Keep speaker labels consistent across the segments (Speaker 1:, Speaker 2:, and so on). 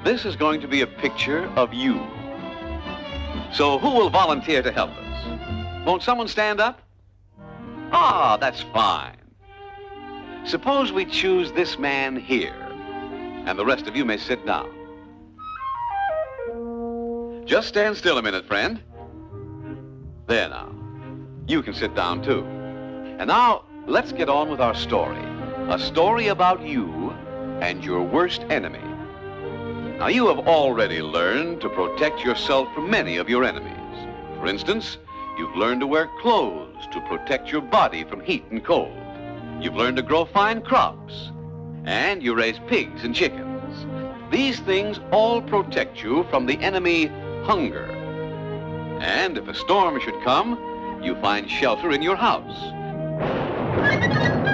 Speaker 1: This is going to be a picture of you. So who will volunteer to help us? Won't someone stand up? Ah, that's fine. Suppose we choose this man here, and the rest of you may sit down. Just stand still a minute, friend. There now. You can sit down, too. And now, let's get on with our story. A story about you and your worst enemy. Now, you have already learned to protect yourself from many of your enemies. For instance, you've learned to wear clothes to protect your body from heat and cold. You've learned to grow fine crops. And you raise pigs and chickens. These things all protect you from the enemy, hunger. And if a storm should come, you find shelter in your house.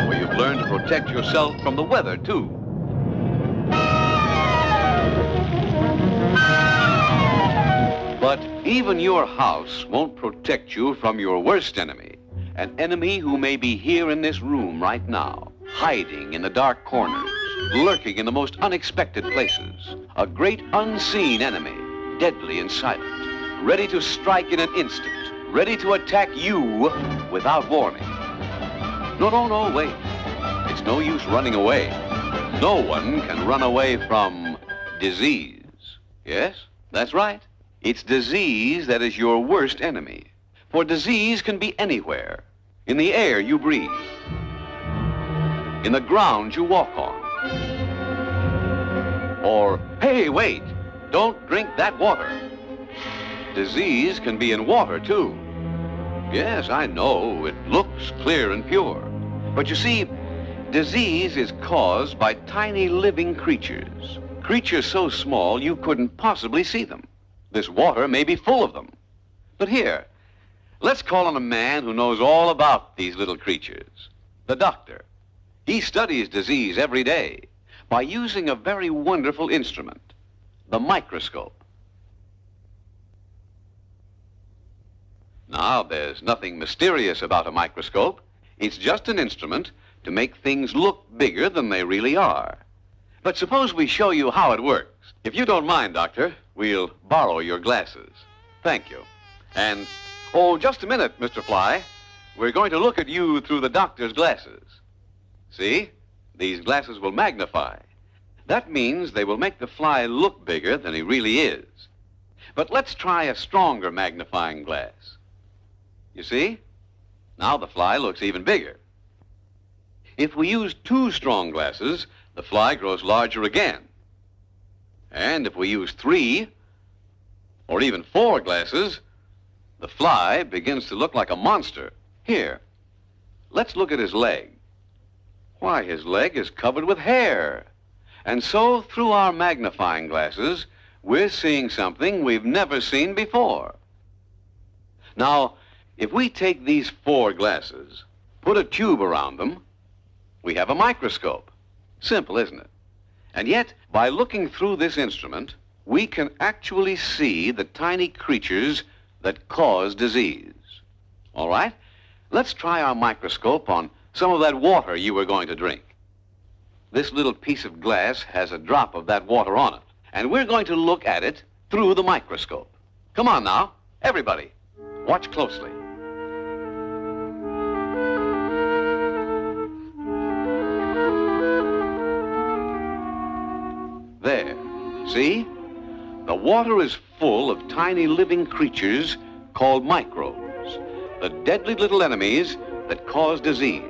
Speaker 1: Where you've learned to protect yourself from the weather, too. But even your house won't protect you from your worst enemy, an enemy who may be here in this room right now, hiding in the dark corners, lurking in the most unexpected places, a great unseen enemy, deadly and silent, ready to strike in an instant, ready to attack you without warning. No, wait. It's no use running away. No one can run away from disease. Yes, that's right. It's disease that is your worst enemy. For disease can be anywhere. In the air you breathe. In the ground you walk on. Or, hey, wait, don't drink that water. Disease can be in water, too. Yes, I know, it looks clear and pure. But you see, disease is caused by tiny living creatures. Creatures so small you couldn't possibly see them. This water may be full of them. But here, let's call on a man who knows all about these little creatures, the doctor. He studies disease every day by using a very wonderful instrument, the microscope. Now, there's nothing mysterious about a microscope. It's just an instrument to make things look bigger than they really are. But suppose we show you how it works. If you don't mind, Doctor, we'll borrow your glasses. Thank you. And, oh, just a minute, Mr. Fly. We're going to look at you through the doctor's glasses. See? These glasses will magnify. That means they will make the fly look bigger than he really is. But let's try a stronger magnifying glass. You see? Now the fly looks even bigger. If we use 2 strong glasses, the fly grows larger again. And if we use 3, or even 4 glasses, the fly begins to look like a monster. Here, let's look at his leg. Why, his leg is covered with hair. And so, through our magnifying glasses, we're seeing something we've never seen before. Now, if we take these 4 glasses, put a tube around them, we have a microscope. Simple, isn't it? And yet, by looking through this instrument, we can actually see the tiny creatures that cause disease. All right? Let's try our microscope on some of that water you were going to drink. This little piece of glass has a drop of that water on it, and we're going to look at it through the microscope. Come on now, everybody, watch closely. There, see? The water is full of tiny living creatures called microbes, the deadly little enemies that cause disease.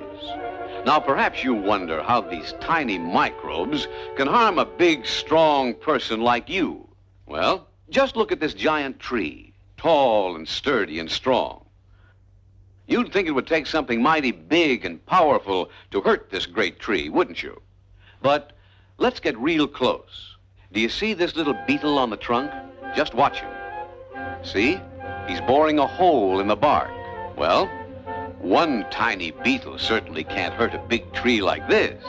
Speaker 1: Now, perhaps you wonder how these tiny microbes can harm a big, strong person like you. Well, just look at this giant tree, tall and sturdy and strong. You'd think it would take something mighty big and powerful to hurt this great tree, wouldn't you? But let's get real close. Do you see this little beetle on the trunk? Just watch him. See? He's boring a hole in the bark. Well, one tiny beetle certainly can't hurt a big tree like this.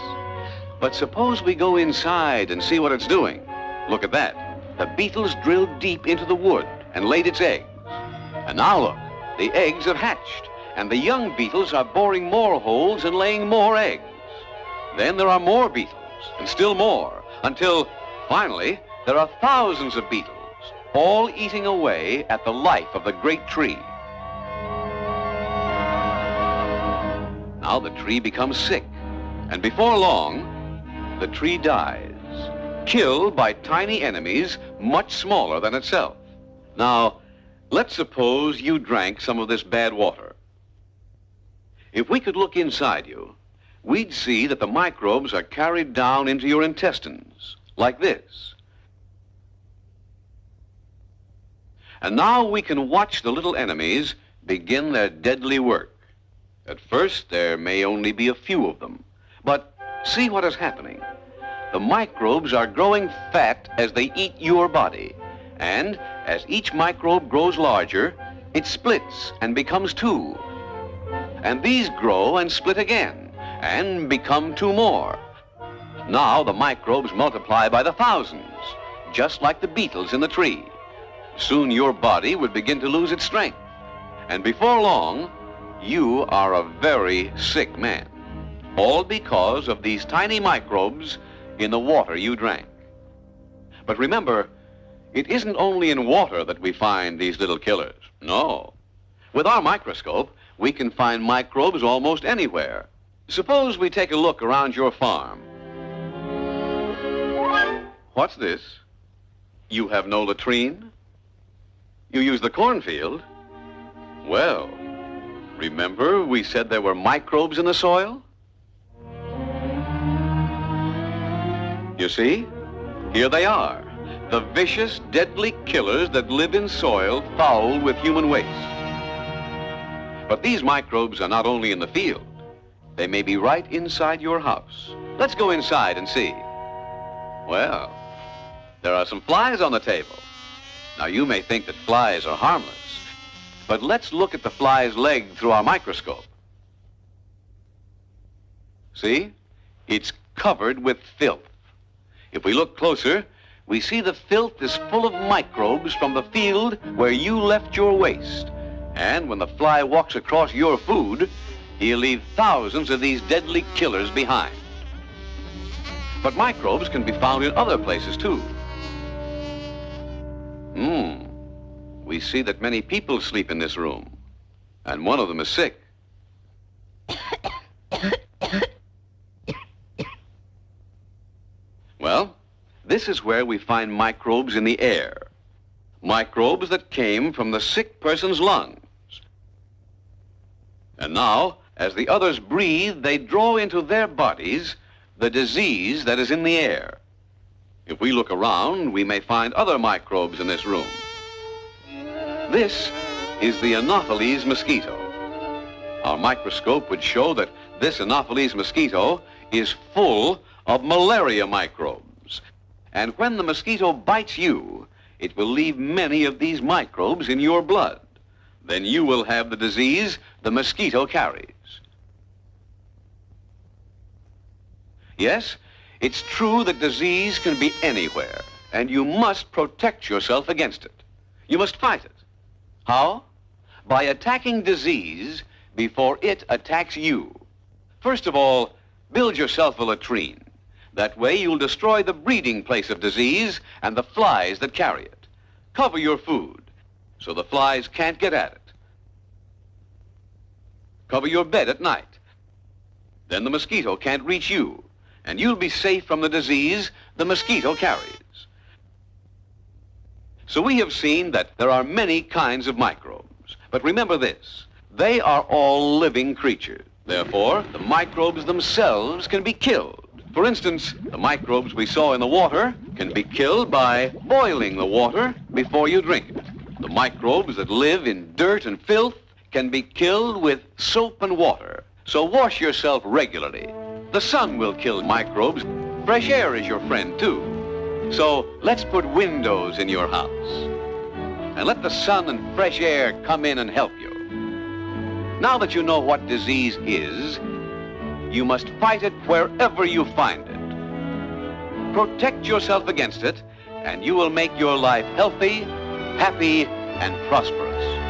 Speaker 1: But suppose we go inside and see what it's doing. Look at that. The beetle's drilled deep into the wood and laid its eggs. And now look, the eggs have hatched, and the young beetles are boring more holes and laying more eggs. Then there are more beetles, and still more, until finally there are thousands of beetles, all eating away at the life of the great tree. Now the tree becomes sick, and before long, the tree dies, killed by tiny enemies much smaller than itself. Now, let's suppose you drank some of this bad water. If we could look inside you, we'd see that the microbes are carried down into your intestines, like this. And now we can watch the little enemies begin their deadly work. At first, there may only be a few of them, but see what is happening. The microbes are growing fat as they eat your body, and as each microbe grows larger, it splits and becomes two. And these grow and split again, and become two more. Now the microbes multiply by the thousands, just like the beetles in the tree. Soon your body would begin to lose its strength, and before long, you are a very sick man, all because of these tiny microbes in the water you drank. But remember, it isn't only in water that we find these little killers. No. With our microscope, we can find microbes almost anywhere. Suppose we take a look around your farm. What's this? You have no latrine? You use the cornfield? Well, remember we said there were microbes in the soil? You see? Here they are, the vicious, deadly killers that live in soil fouled with human waste. But these microbes are not only in the field. They may be right inside your house. Let's go inside and see. Well, there are some flies on the table. Now, you may think that flies are harmless, but let's look at the fly's leg through our microscope. See? It's covered with filth. If we look closer, we see the filth is full of microbes from the field where you left your waste. And when the fly walks across your food, he'll leave thousands of these deadly killers behind. But microbes can be found in other places, too. We see that many people sleep in this room, and one of them is sick. Well, this is where we find microbes in the air. Microbes that came from the sick person's lungs. And now, as the others breathe, they draw into their bodies the disease that is in the air. If we look around, we may find other microbes in this room. This is the Anopheles mosquito. Our microscope would show that this Anopheles mosquito is full of malaria microbes. And when the mosquito bites you, it will leave many of these microbes in your blood. Then you will have the disease the mosquito carries. Yes, it's true that disease can be anywhere, and you must protect yourself against it. You must fight it. How? By attacking disease before it attacks you. First of all, build yourself a latrine. That way you'll destroy the breeding place of disease and the flies that carry it. Cover your food so the flies can't get at it. Cover your bed at night. Then the mosquito can't reach you, and you'll be safe from the disease the mosquito carries. So we have seen that there are many kinds of microbes. But remember this, they are all living creatures. Therefore, the microbes themselves can be killed. For instance, the microbes we saw in the water can be killed by boiling the water before you drink it. The microbes that live in dirt and filth can be killed with soap and water. So wash yourself regularly. The sun will kill microbes. Fresh air is your friend, too. So let's put windows in your house. And let the sun and fresh air come in and help you. Now that you know what disease is, you must fight it wherever you find it. Protect yourself against it, and you will make your life healthy, happy, and prosperous.